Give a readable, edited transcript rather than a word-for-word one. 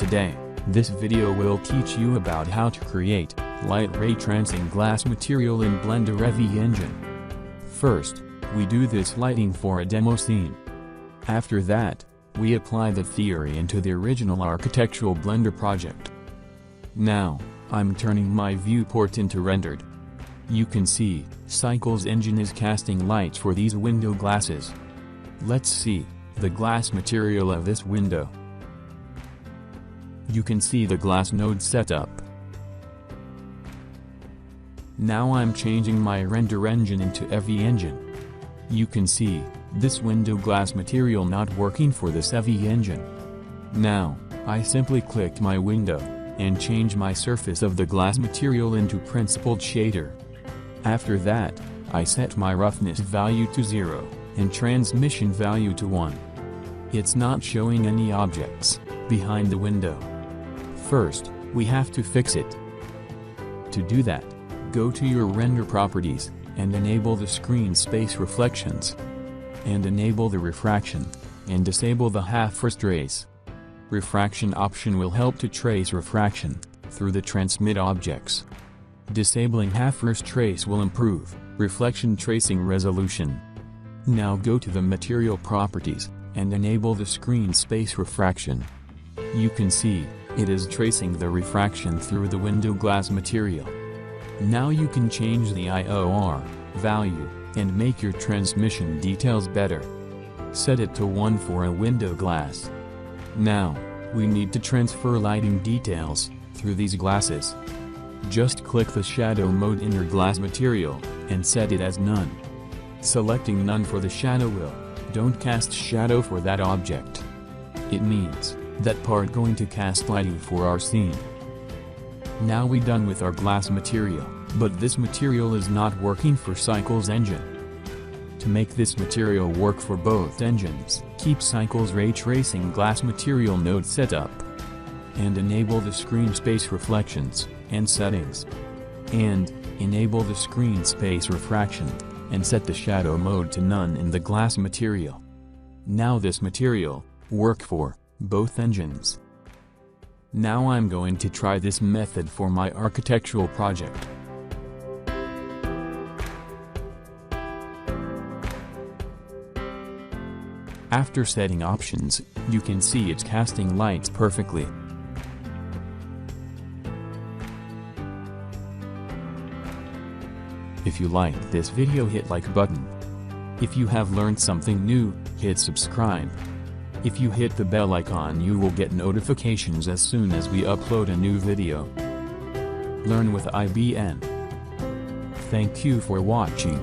Today, this video will teach you about how to create light ray tracing glass material in Blender EEVEE engine. First, we do this lighting for a demo scene. After that, we apply the theory into the original architectural Blender project. Now, I'm turning my viewport into rendered. You can see, Cycles engine is casting lights for these window glasses. Let's see the glass material of this window. You can see the glass node setup. Now I'm changing my render engine into EEVEE engine. You can see this window glass material not working for this EEVEE engine. Now, I simply click my window and change my surface of the glass material into principled shader. After that, I set my roughness value to 0 and transmission value to 1. It's not showing any objects behind the window. First, we have to fix it. To do that, go to your render properties and enable the screen space reflections. And enable the refraction, and disable the half-first trace. Refraction option will help to trace refraction through the transmit objects. Disabling half-first trace will improve reflection tracing resolution. Now go to the material properties and enable the screen space refraction. You can see it is tracing the refraction through the window glass material. Now you can change the IOR value and make your transmission details better. Set it to 1 for a window glass. Now, we need to transfer lighting details through these glasses. Just click the shadow mode in your glass material and set it as none. Selecting none for the shadow will don't cast shadow for that object. It means that part going to cast lighting for our scene. Now we done with our glass material, but this material is not working for Cycles engine. To make this material work for both engines, keep Cycles ray tracing glass material node set up. And enable the screen space reflections and settings. And enable the screen space refraction and set the shadow mode to none in the glass material. Now this material work for both engines. Now I'm going to try this method for my architectural project. After setting options, you can see it's casting lights perfectly. If you liked this video, hit like button. If you have learned something new, hit subscribe. If you hit the bell icon, you will get notifications as soon as we upload a new video. Learn with IBN. Thank you for watching.